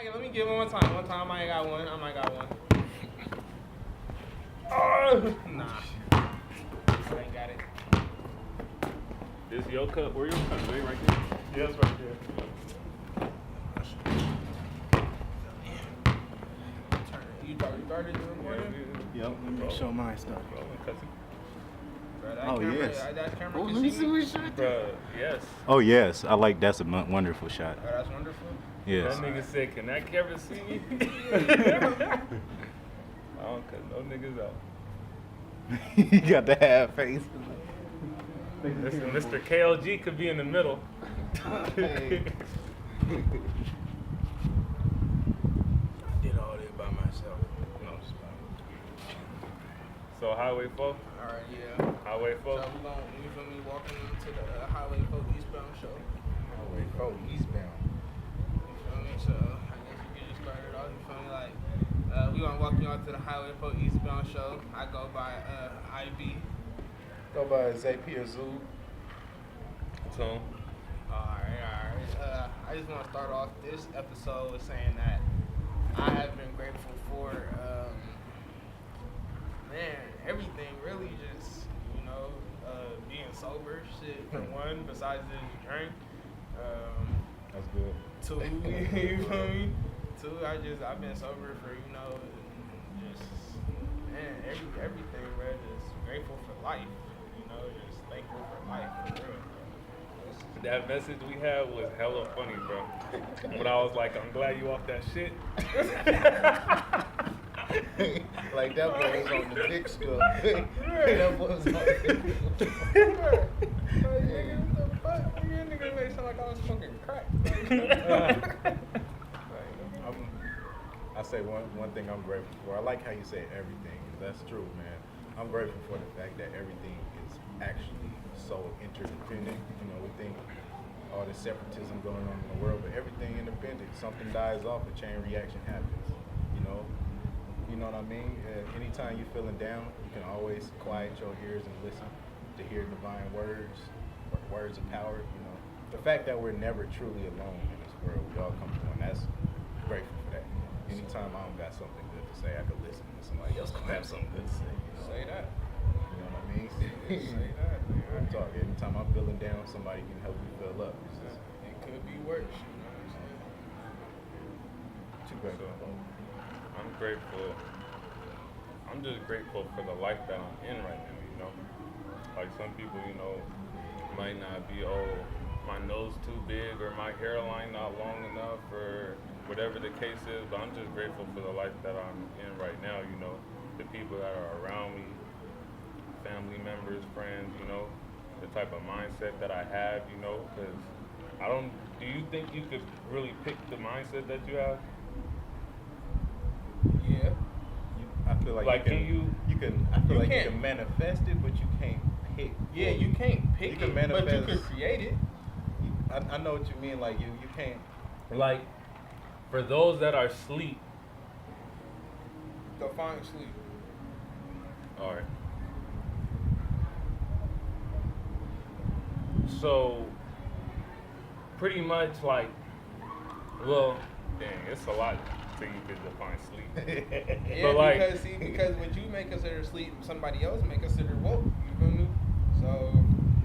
Let me give him one time. One time I got one. Oh, nah. I ain't got it. This your cup? Where your cup? Right there? Yeah, it's right there. You started doing recording? Yep, let me show mine stuff. Oh, yes. That camera Oh, can let me see see me? what shot. Bro, yes. Oh, yes. I like that's a wonderful shot. Oh, that's wonderful. Yes. That nigga said, can that camera see me? I don't cut no niggas out. You got the half face. Listen, Mr. KLG could be in the middle. Hey. I did all this by myself. No, I'm just playing. So Highway 4? Alright, yeah. Highway 4? So we gonna, you feel me, walking into the Highway 4 Eastbound show. Highway 4 Eastbound. You feel me? So I guess you get started off. You feel me? Like, we gonna walk you out to the Highway 4 Eastbound show. I go by IB. Go by Zapier Zoo. So, Alright. I just want to start off this episode with saying that I have been grateful for, everything really, just, being sober, shit, for one, besides this drink. That's good. Two, you feel me? Two, I've been sober for, just, everything, bro, just grateful for life, just thankful for life, for real. that message we had was hella funny, bro. When I was like, I'm glad you off that shit. Like that boy was on the dick school. That boy was on the dick Nigga made it sound like I was smoking crack. I say one thing I'm grateful for. I like how you say everything, 'cause that's true, man. I'm grateful for the fact that everything is actually so interdependent. We think all this separatism going on in the world, but everything independent. Something dies off, a chain reaction happens. You know what I mean? Anytime you're feeling down, you can always quiet your ears and listen to hear divine words, words of power. The fact that we're never truly alone in this world, we all come through, and that's grateful for that. Anytime I don't got something good to say, I could listen to somebody else gonna have something good to say. Say that. You know what I mean? Say that. I'm talking. Anytime I'm feeling down, somebody can help me fill up. It could be worse, you know what I'm saying? Too grateful. I'm grateful. I'm just grateful for the life that I'm in right now, Like some people, might not be, my nose too big or my hairline not long enough or whatever the case is, but I'm just grateful for the life that I'm in right now, the people that are around me, family members, friends, the type of mindset that I have, because do you think you could really pick the mindset that you have? Yeah. I feel like Like, you can manifest it, but you can't pick. Yeah, you can't pick You can it, but you manifest- could create it. I know what you mean. Like you can't. Like, for those that are asleep, Go find sleep. all right. So, pretty much like, well, dang, it's a lot till you can define sleep. Yeah, But like, because what you may consider sleep, somebody else may consider woke. You feel me? So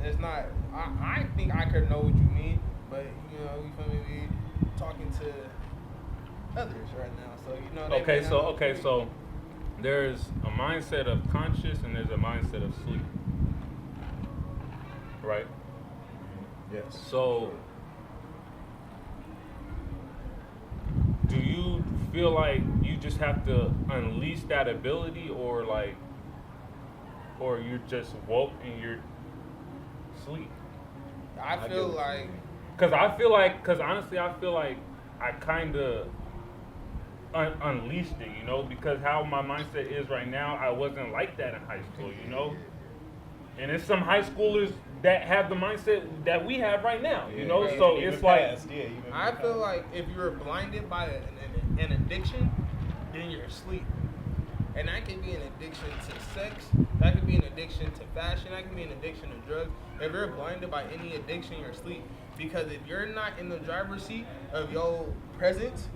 it's not. I think I could know what you mean, but you feel me? We talking to others right now, so they may not know what you mean. so there's a mindset of conscious and there's a mindset of sleep, right? Yes. So, do you feel like you just have to unleash that ability, or you're just woke and you're asleep? I feel like. Because honestly, I feel like I kind of unleashed it, because how my mindset is right now, I wasn't like that in high school, And it's some high schoolers that have the mindset that we have right now, So it's like, I feel like if you're blinded by an addiction, then you're asleep. And that could be an addiction to sex, that could be an addiction to fashion, that could be an addiction to drugs. If you're blinded by any addiction, you're asleep. Because if you're not in the driver's seat of your presence,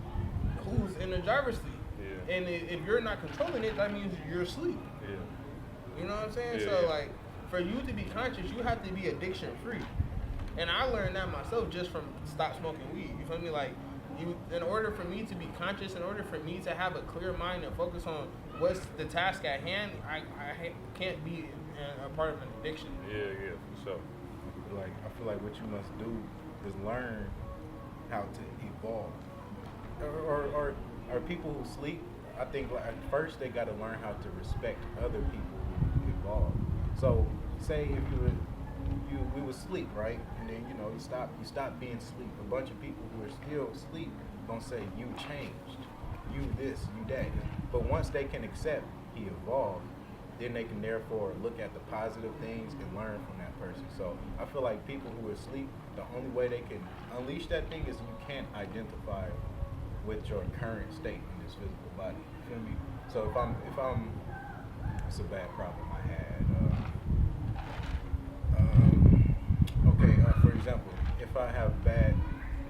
who's in the driver's seat. Yeah. And if you're not controlling it, that means you're asleep. Yeah. You know what I'm saying? Yeah, So yeah. like, for you to be conscious, you have to be addiction free. And I learned that myself just from stop smoking weed. You feel me? Like, in order for me to be conscious, in order for me to have a clear mind and focus on what's the task at hand, I can't be a part of an addiction. Yeah, for sure. I feel like what you must do is learn how to evolve. Or people who sleep, I think like, at first they got to learn how to respect other people who evolve. So say if we would sleep, right? And then you stop being sleep. A bunch of people who are still asleep gonna say you changed, you this, you that. But once they can accept he evolved, then they can therefore look at the positive things and learn from that person. So I feel like people who are asleep, the only way they can unleash that thing is you can't identify with your current state in this physical body. You feel me? So if I'm, it's a bad problem I had. For example, if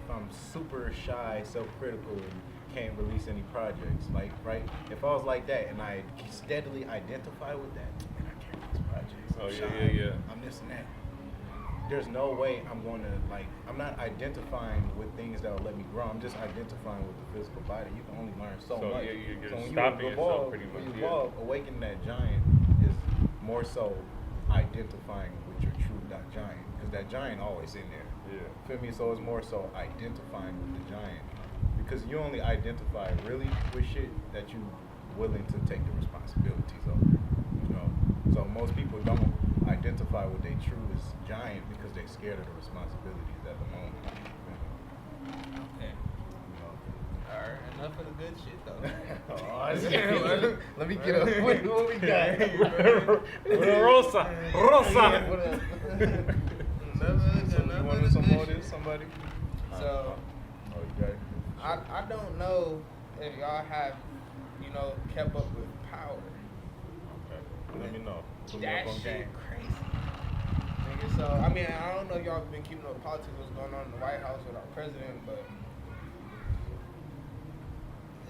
I'm super shy, self-critical, and can't release any projects, like, right? If I was like that and I steadily identify with that, man, I can't release projects. I'm shy. Yeah. I'm this and that. There's no way I'm going to, I'm not identifying with things that will let me grow. I'm just identifying with the physical body. You can only learn so much. Yeah, you're so when stopping you yourself evolve, pretty much. When you evolve, awakening that giant is more so identifying with your true giant. Because that giant always in there. Yeah. Feel me? So it's more so identifying with the giant. Because you only identify really with shit that you willing to take the responsibilities of. You know? So most people don't identify with their truest giant because they're scared of the responsibilities at the moment. Okay. You know? Alright, enough of the good shit though. Let me get up. What we got? Rosa. So you wanted some more of this, somebody? So, Okay. I don't know if y'all have, kept up with Power. Okay. Let me know. Put me That up on shit game. crazy. Nigga, so, I mean, I don't know if y'all been keeping up with politics, what's going on in the White House with our president, but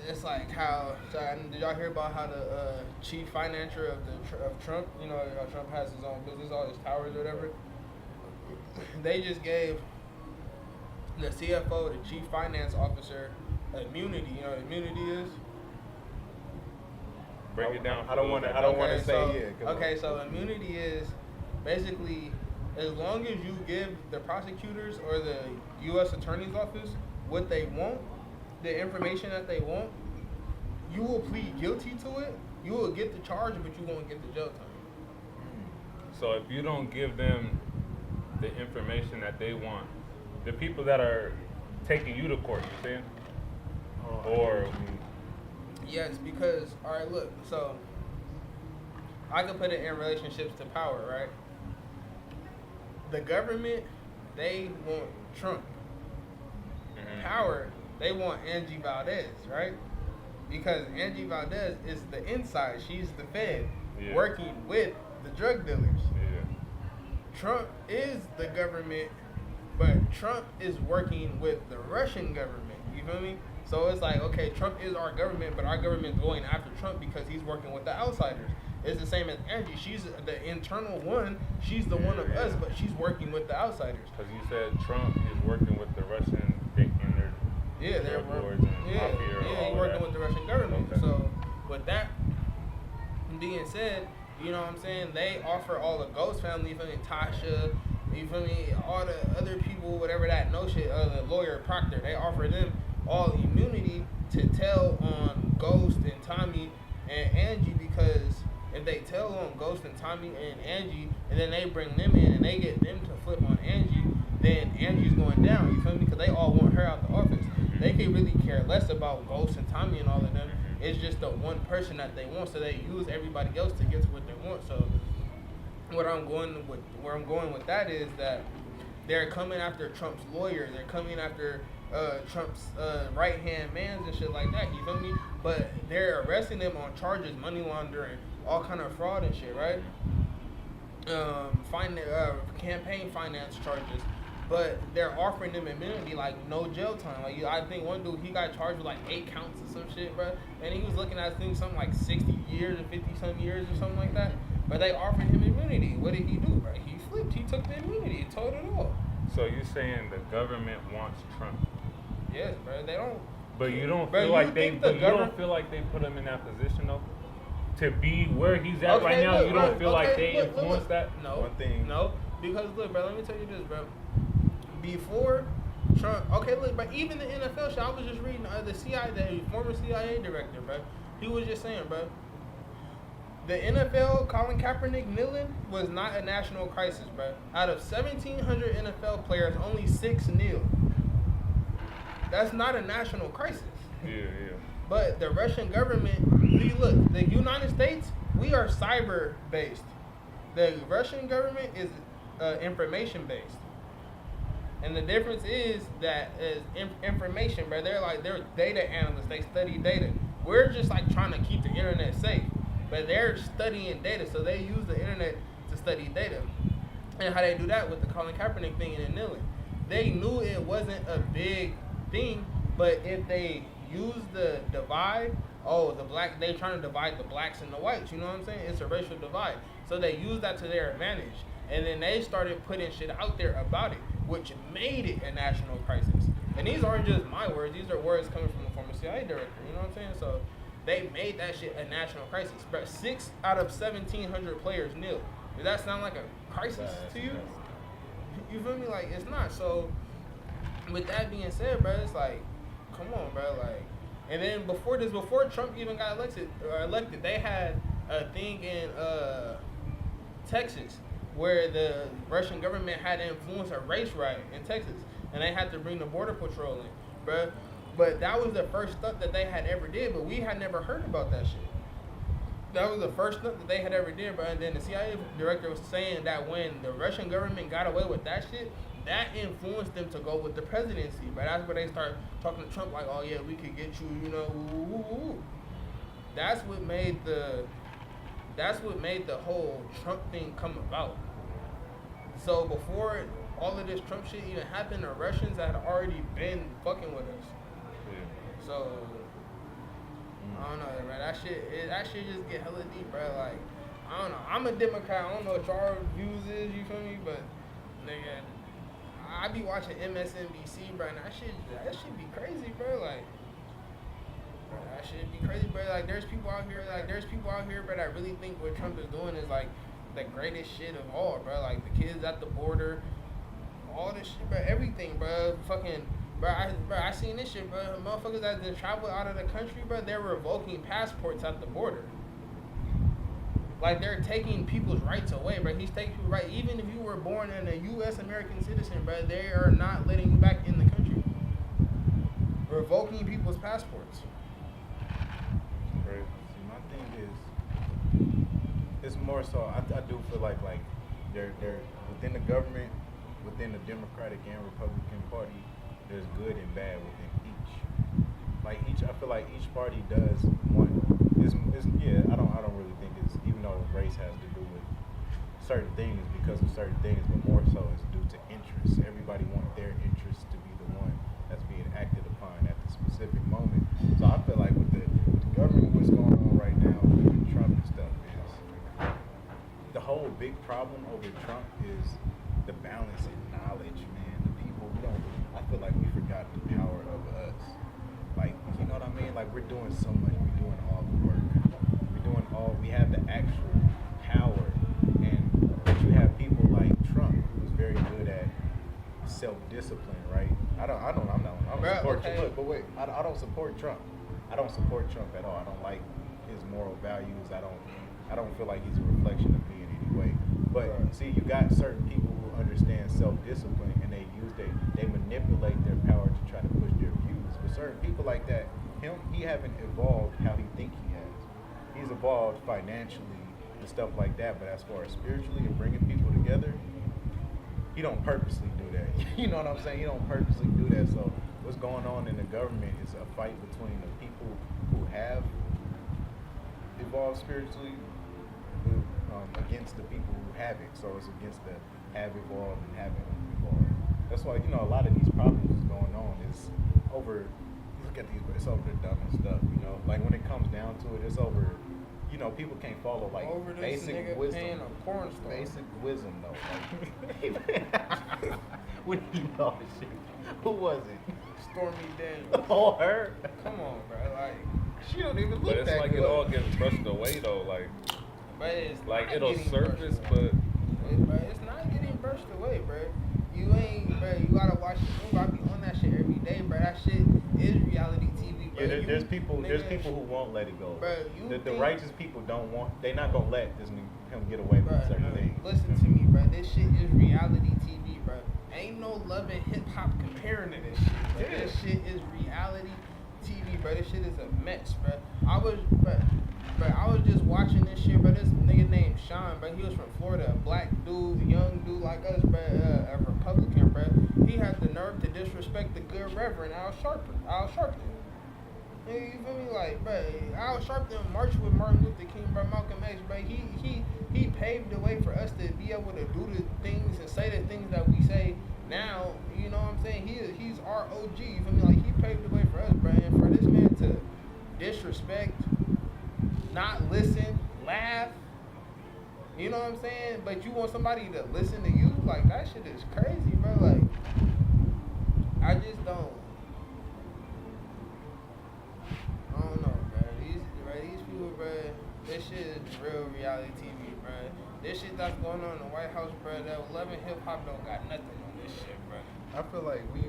it's like how, did y'all hear about how the chief financier of Trump, how Trump has his own business, all his towers or whatever, they just gave the CFO, the chief finance officer, immunity. You know what immunity is? Break it down. I don't want to say yeah. Okay, so immunity is basically as long as you give the prosecutors or the U.S. Attorney's Office what they want, the information that they want, you will plead guilty to it. You will get the charge, but you won't get the jail time. So if you don't give them the information that they want, the people that are taking you to court, you saying? Or yes, because all right, look. So I can put it in relationships to power, right? The government, they want Trump. Power, they want Angie Valdez, right? Because Angie Valdez is the inside. She's the Fed working with the drug dealers. Yeah. Trump is the government, but Trump is working with the Russian government. You feel me? So it's like, okay, Trump is our government, but our government's going after Trump because he's working with the outsiders. It's the same as Angie. She's the internal one. She's the one of us, but she's working with the outsiders. Because you said Trump is working with the Russian, and they're boards and mafia he's working with the Russian government. Okay. So with that being said, you know what I'm saying? They offer all the Ghost family, you feel me, Tasha, you feel me, all the other people, whatever that no shit, the lawyer Proctor, they offer them all immunity to tell on Ghost and Tommy and Angie, because if they tell on Ghost and Tommy and Angie, and then they bring them in and they get them to flip on Angie, then Angie's going down, you feel me? Because they all want her out the office. They can really care less about Ghost and Tommy and all of them. It's just the one person that they want, so they use everybody else to get to what they want. So where I'm going with that is that they're coming after Trump's lawyer. They're coming after Trump's right-hand mans and shit like that, you feel me? But they're arresting them on charges, money laundering, all kind of fraud and shit, right? Campaign finance charges. but they're offering them immunity, like no jail time. Like I think one dude, he got charged with like 8 counts or some shit, bro, and he was looking at things something like 60 years or 50 some years or something like that. But they offered him immunity. What did he do, bro? He flipped. He took the immunity and told it all. So you saying the government wants Trump? Yes, bro. They don't. But you don't Bro, feel you like they. think the But you don't government- feel like they put him in that position though, to be where he's at Okay, right now. look, You don't look, feel like okay, they look, influenced that. No. One thing- No, because look, bro. Let me tell you this, bro. Before Trump, okay, look, but even the NFL shit, I was just reading the CIA, the former CIA director, bro. He was just saying, bro. The NFL, Colin Kaepernick kneeling was not a national crisis, bro. Out of 1,700 NFL players, only 6 kneeled. That's not a national crisis. Yeah. But the Russian government, see, look, the United States, we are cyber based. The Russian government is information based. And the difference is that is information, bro. They're data analysts. They study data. We're just like trying to keep the internet safe, but they're studying data, so they use the internet to study data. And how they do that with the Colin Kaepernick thing and kneeling, they knew it wasn't a big thing, but if they use the divide, they trying to divide the blacks and the whites. You know what I'm saying? It's a racial divide, so they use that to their advantage. And then they started putting shit out there about it, which made it a national crisis. And these aren't just my words; these are words coming from the former CIA director. You know what I'm saying? So they made that shit a national crisis. But 6 out of 1,700 players kneeled. Does that sound like a crisis to you? You feel me? Like, it's not. So with that being said, bro, it's like, come on, bro. Like, and then before Trump even got elected, they had a thing in Texas where the Russian government had to influence a race riot in Texas, and they had to bring the border patrol in, bro. But that was the first stunt that they had ever did, but we had never heard about that shit. That was the first stunt that they had ever did, bro. And then the CIA director was saying that when the Russian government got away with that shit, that influenced them to go with the presidency. But that's where they start talking to Trump like, oh yeah, we could get you, you know, woo, woo, woo. That's what made the whole Trump thing come about. So before all of this Trump shit even happened, the Russians had already been fucking with us. Yeah. So I don't know, bro. That shit just get hella deep, bro. Like, I don't know. I'm a Democrat. I don't know what your views is. You feel me? But nigga, I be watching MSNBC, bro. And that shit be crazy, bro. Like, bro, that shit be crazy, bro. Like, there's people out here, bro, that really think what Trump is doing is like the greatest shit of all, bro. Like the kids at the border, all this shit, bro. Everything, bro. Fucking. Bro, I seen this shit, bro. Motherfuckers that just travel out of the country, bro, they're revoking passports at the border. Like, they're taking people's rights away, bro. He's taking people's rights. Even if you were born in a U.S. American citizen, bro, they are not letting you back in the country. Revoking people's passports. Right. See, my thing is, it's more so, I do feel like they're within the government, within the Democratic and Republican Party, there's good and bad within each. I feel like each party does want. I don't really think it's, even though race has to do with certain things because of certain things, but more so it's due to interests. Everybody wants their interests to be the one that's being acted upon at the specific moment. So I feel like with the government, what's going on right now with Trump and stuff is the whole big problem over Trump is the balance in knowledge, man. The people I feel like we forgot the power of us. Like, you know what I mean? Like, we're doing so much. We're doing all the work. We have the actual power. And you have people like Trump, who's very good at self-discipline, right? I don't support Trump. Look, but wait, I don't support Trump. I don't support Trump at all. I don't like his moral values. I don't feel like he's a reflection of me in any way. But see, you got certain people who understand self-discipline, and they manipulate their power to try to push their views. But certain people like that, he haven't evolved how he think he has. He's evolved financially and stuff like that, but as far as spiritually and bringing people together, he don't purposely do that. You know what I'm saying? He don't purposely do that. So what's going on in the government is a fight between the people who have evolved spiritually against the people who haven't. So it's against the have evolved and haven't evolved. That's why, a lot of these problems is going on is over. Look at these, it's over the dumbest stuff. Like when it comes down to it, it's over. People can't follow like Over this basic nigga wisdom. paying a porn star. Basic wisdom though. Like, when you know shit. Who was it? Stormy Daniels. Oh, her. Come on, bro. Like, She don't even look But it's that like good. it all gets brushed away though. but it's Like not it'll getting surface, brushed away. but Bro, it's not getting brushed away, bro. You ain't, bro. You gotta watch it. You gotta be on that shit every day, bro. That shit is reality TV, bro. Yeah, there's people. There's nigga, people who won't let it go. Bro, the think- righteous people don't want. They not gonna let him get away with Bruh, certain things. listen to me, bro. This shit is reality TV, bro. Ain't no love and hip hop comparing to this shit. Bro. Yeah. This shit is reality TV, bro. This shit is a mess, bro. I was just watching this shit, bro. This nigga named Sean, bro. He was from Florida, a black dude, young dude like us, bro. A Republican, bro. He had the nerve to disrespect the good Reverend Al Sharpton. You feel me? Like, bro, Al Sharpton marched with Martin Luther King, bro, Malcolm X, bro. He paved the way for us to be able to do the things and say the things that we say now. You know what I'm saying? He's our OG. You feel me? Like, he paved the way for us, bro. And for this man to disrespect, not listen, laugh, you know what I'm saying? But you want somebody to listen to you? Like, that shit is crazy, bro. Like, I just don't. I don't know, bro. These people, bro, this shit is real reality TV, bro. This shit that's going on in the White House, bro, that 11 hip hop don't got nothing on this shit, bro. I feel like we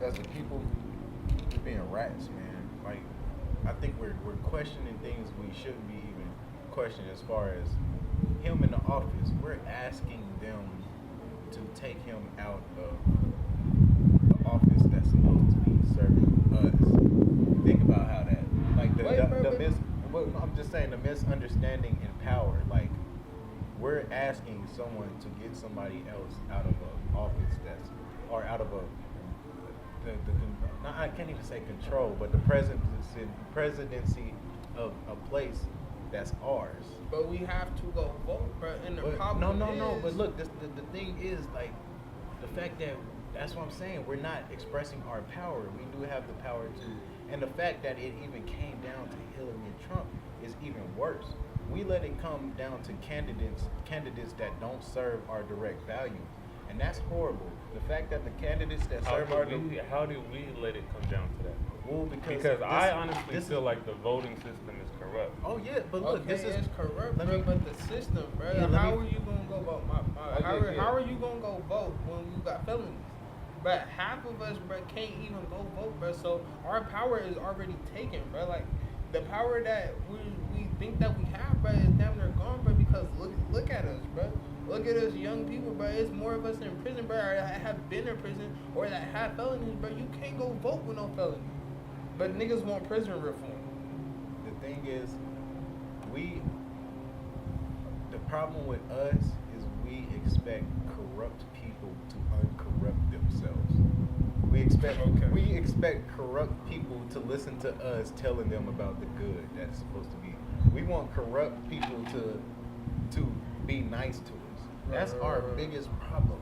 as a people, we're being rats, man. Like, I think we're questioning things we shouldn't be even questioning. As far as him in the office, we're asking them to take him out of the office that's supposed to be serving us. Think about how that, like I'm just saying the misunderstanding in power. Like, we're asking someone to get somebody else out of an office or out of I can't even say control, but the presidency of a place that's ours. But we have to go vote, bro. And the problem No. is, But look, the thing is, like, the fact that that's what I'm saying. We're not expressing our power. We do have the power to, and the fact that it even came down to Hillary and Trump is even worse. We let it come down to candidates that don't serve our direct values, and that's horrible. The fact that the candidates that serve our how do we let it come down to that? well, Because I honestly feel like the voting system is corrupt. Oh yeah, but look, okay, this is it's corrupt, let bro. me- But the system, bro. Yeah, how are you gonna go vote? Okay, How are you gonna go vote when you got felonies? But half of us, bro, can't even go vote, bro. So our power is already taken, bro. Like, the power that we think that we have, bro, is damn near gone, bro. Because look at us, bro. Look at us young people, bro. It's more of us in prison, bro, or that have been in prison, or that have felonies, bro. You can't go vote with no felony. But niggas want prison reform. the thing is, the problem with us is we expect corrupt people to uncorrupt themselves. We expect corrupt people to listen to us telling them about the good that's supposed to be. We want corrupt people to be nice to us. That's our biggest problem.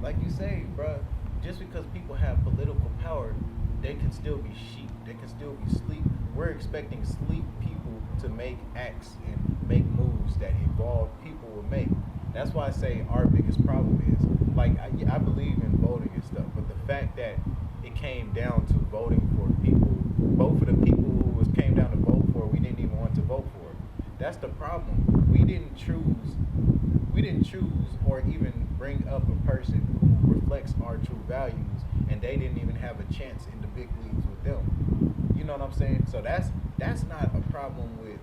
Like you say, bruh, just because people have political power, they can still be sheep. They can still be sleep. We're expecting sleep people to make acts and make moves that evolved people will make. That's why I say our biggest problem is, like, I believe in voting and stuff, but the fact that it came down to voting for people, vote for the people who came down to vote for, we didn't even want to vote for. That's the problem. We didn't choose or even bring up a person who reflects our true values, and they didn't even have a chance in the big leagues with them. You know what I'm saying? So that's not a problem with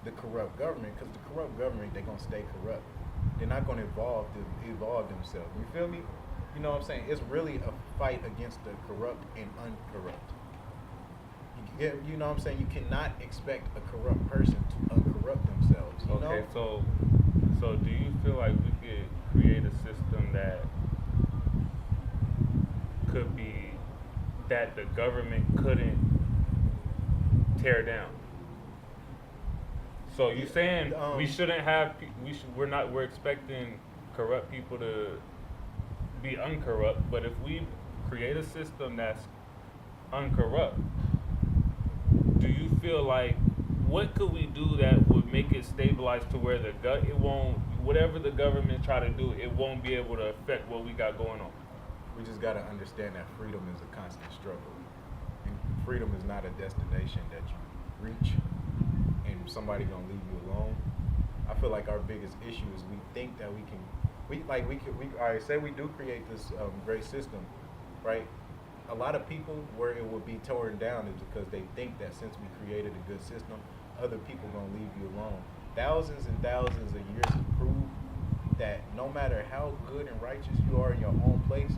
the corrupt government, because the corrupt government, they're gonna stay corrupt. They're not gonna evolve themselves. You feel me? You know what I'm saying? It's really a fight against the corrupt and uncorrupt. You know what I'm saying? You cannot expect a corrupt person to uncorrupt themselves. You Okay, know? so do you feel like we could create a system that could be that the government couldn't tear down? So you saying we shouldn't have we're expecting corrupt people be uncorrupt. But if we create a system that's uncorrupt, do you feel like what could we do that would make it stabilized to where it won't, whatever the government try to do, it won't be able to affect what we got going on? We just got to understand that freedom is a constant struggle. And freedom is not a destination that you reach and somebody gonna leave you alone. I feel like our biggest issue is we think that all right, say we do create this great system, right? A lot of people where it would be torn down is because they think that since we created a good system, other people gonna leave you alone. Thousands and thousands of years have proved that no matter how good and righteous you are in your own place,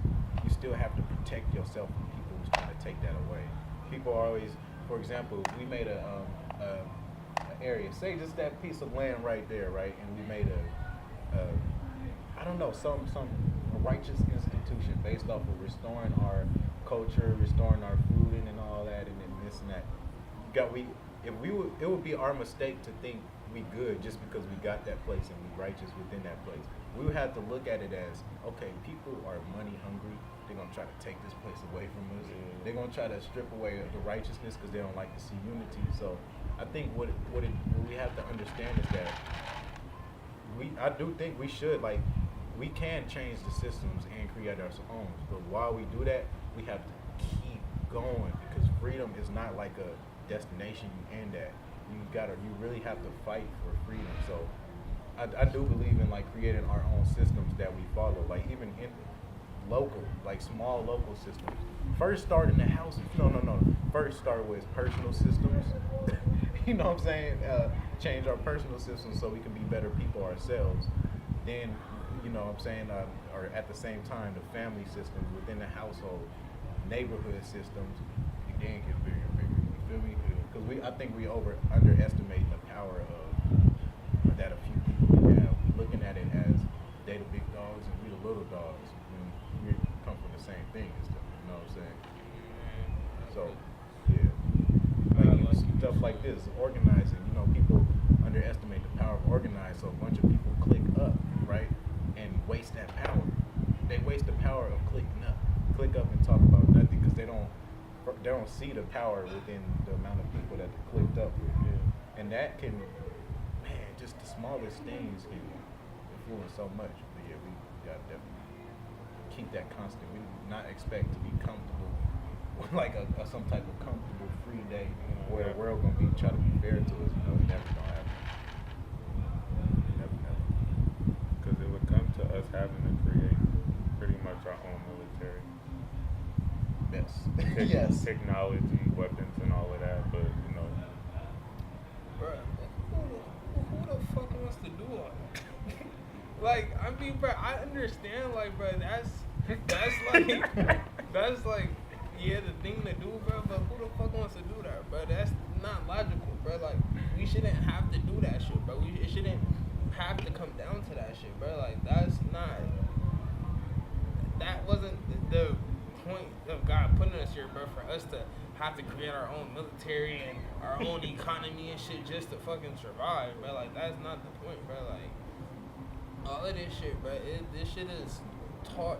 you still have to protect yourself from people who's trying to take that away. People are always, for example, we made a area, say just that piece of land right there, right, and we made I don't know, some righteous institution based off of restoring our culture, restoring our food and all that, and then this and that. It would be our mistake to think we good just because we got that place and we righteous within that place. We would have to look at it as, okay, people are money hungry. They're gonna try to take this place away from us. They're gonna try to strip away the righteousness because they don't like to see unity. So I think what we have to understand is that I do think we should, like, we can change the systems and create our own. But while we do that, we have to keep going because freedom is not like a destination you end at. You really have to fight for freedom. So I do believe in like creating our own systems that we follow, like even in local, like small local systems. First start in the house. No. First start with personal systems. You know what I'm saying? Change our personal systems so we can be better people ourselves. Then, you know what I'm saying, or at the same time, the family systems within the household, neighborhood systems, and then get bigger and bigger. You feel me? Because I think we underestimate the power of that a few people have. Looking at it as they the big dogs and we the little dogs. We come from the same thing and stuff. You know what I'm saying? So, yeah. Like stuff like this, organizing. You know, people underestimate the power of organizing. So a bunch of people click up, right, and waste that power. They waste the power of clicking up. Click up and talk about nothing because they don't see the power within the amount of people that they clicked up with. Yeah. And that can, man, just the smallest things can influence so much. But yeah, we gotta definitely keep that constant. We do not expect to be comfortable with like some type of comfortable free day where the world gonna be try to be fair to us. You know, never gonna happen. Never. Because it would come to us having to create pretty much our own military. Yes. Yes. Technology, weapons, and all of that, but you know. Bruh, who the fuck wants to do all that? Like, I mean, bruh, I understand, like, bruh, that's like, yeah, the thing to do, bruh, but who the fuck wants to do that, bruh? That's not logical, bruh. Like, we shouldn't have to do that shit, bruh. It shouldn't have to come down to that shit, bruh. Like, that wasn't the point of God putting us here, bro, for us to have to create our own military and our own economy and shit just to fucking survive, bro. Like, that's not the point, bro. Like, all of this shit, bro, this shit is taught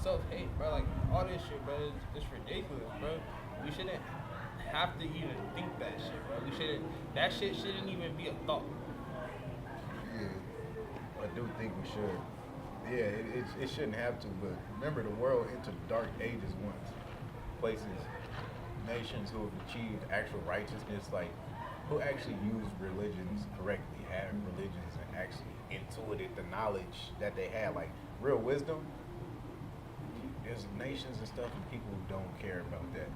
self-hate, bro. Like, all this shit, bro, is ridiculous, bro. We shouldn't have to even think that shit, bro. That shit shouldn't even be a thought. Yeah, I do think we should. Yeah, it shouldn't have to, but remember the world entered dark ages once. Places, nations who have achieved actual righteousness, like who actually used religions correctly, had religions and actually intuited the knowledge that they had, like real wisdom. There's nations and stuff and people who don't care about that.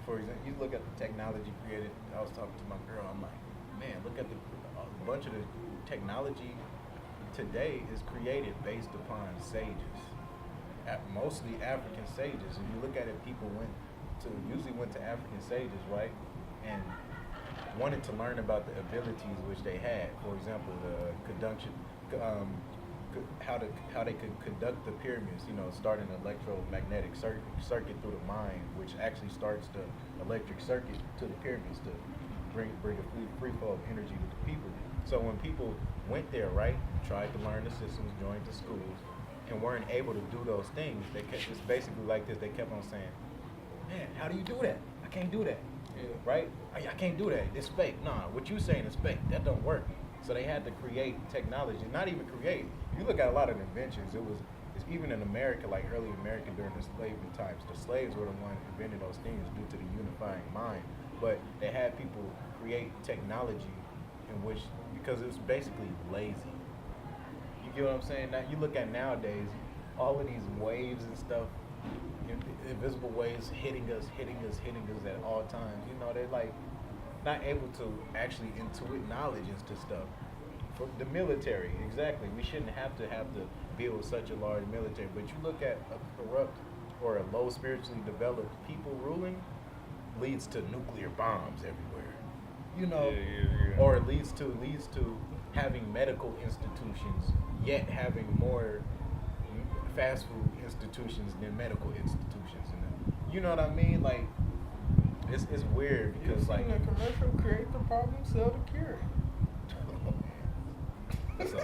For example, you look at the technology created. I was talking to my girl, I'm like, man, look at a bunch of the technology today is created based upon sages, mostly African sages. If you look at it, people usually went to African sages, right, and wanted to learn about the abilities which they had. For example, the conduction, how they could conduct the pyramids. You know, start an electromagnetic circuit through the mind, which actually starts the electric circuit to the pyramids to bring a free flow of energy to the people. So when people went there, right, tried to learn the systems, joined the schools, and weren't able to do those things. They kept, it's basically like this. They kept on saying, "Man, how do you do that? I can't do that." Yeah. Right? I can't do that. It's fake. Nah, what you saying is fake. That don't work. So they had to create technology. Not even create. If you look at a lot of inventions, it's even in America, like early America during the slavery times, the slaves were the ones who invented those things due to the unifying mind. But they had people create technology in which, because it's basically lazy. You get what I'm saying? Now you look at nowadays, all of these waves and stuff, invisible waves hitting us at all times. You know, they're like not able to actually intuit knowledge into stuff. For the military, exactly. We shouldn't have to build such a large military. But you look at a corrupt or a low spiritually developed people ruling, leads to nuclear bombs everywhere. You know, or it leads to having medical institutions, yet having more fast food institutions than medical institutions. And you know what I mean? Like, it's weird because you like the commercial, create the problem, sell the cure.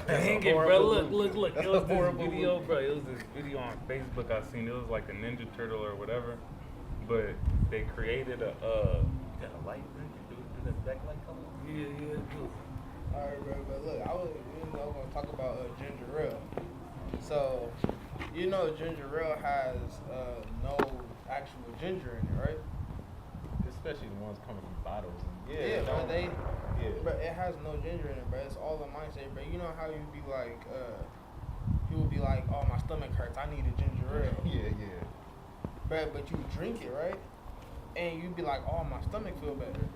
Dang it, bro! Look! It was this video, bro. It was this video on Facebook I seen. It was like a Ninja Turtle or whatever, but they created a got a light, man. Do that backlight color. yeah. All right, bro. But look, I was gonna talk about ginger ale. So, ginger ale has no actual ginger in it, right? Especially the ones coming from bottles. But it has no ginger in it, bro. It's all the mindset, bro. You know how you be like, people be like, oh, my stomach hurts, I need a ginger ale. Yeah. But you drink it, right? And you be like, oh, my stomach feel better.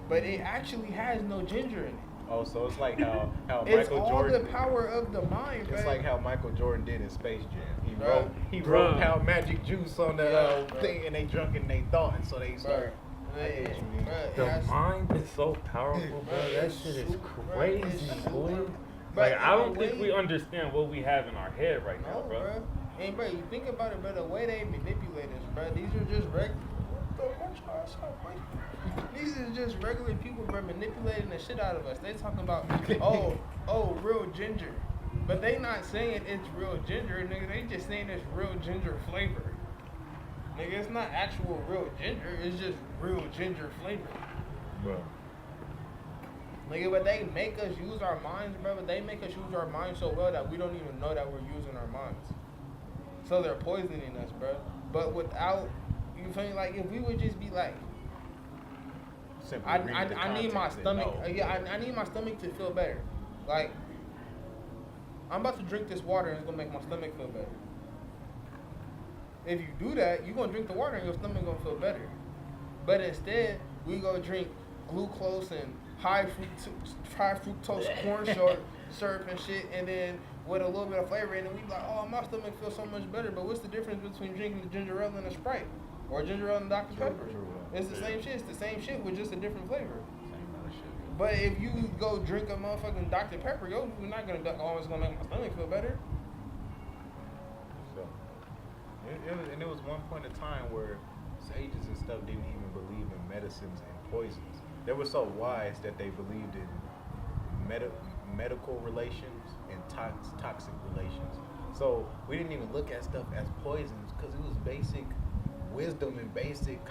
But it actually has no ginger in it. Oh, so it's like how it's Michael all Jordan. the power of the mind, bro. It's like how Michael Jordan did in Space Jam. He Bruh. wrote out magic juice on the thing, and they drunk and they thought, and so they started. The mind is so powerful, bro. That shit is crazy, boy. Like, I don't think we understand what we have in our head right now, bro. And bro, you think about it, bro, the way they manipulate us, bro, these are just these is just regular people, bro, manipulating the shit out of us. They talking about, real ginger. But they not saying it's real ginger, nigga. They just saying it's real ginger flavor. Nigga, it's not actual real ginger. It's just real ginger flavor. Bro. Nigga, but they make us use our minds, bro. But they make us use our minds so well that we don't even know that we're using our minds. So they're poisoning us, bro. But without, you feel me? Like, if we would just be like, I need my stomach. I need my stomach to feel better. Like, I'm about to drink this water and it's gonna make my stomach feel better. If you do that, you're gonna drink the water and your stomach gonna feel better. But instead, we go drink glucose and high fructose corn syrup and shit, and then with a little bit of flavor in it, we be like, oh, my stomach feels so much better. But what's the difference between drinking the ginger ale and a Sprite? Or ginger ale and Dr. Pepper? It's the same shit. It's the same shit with just a different flavor. But if you go drink a motherfucking Dr. Pepper, you're not always gonna make my stomach feel better. So, it was one point in time where sages and stuff didn't even believe in medicines and poisons. They were so wise that they believed in medical relations and toxic relations. So we didn't even look at stuff as poisons because it was basic wisdom and basic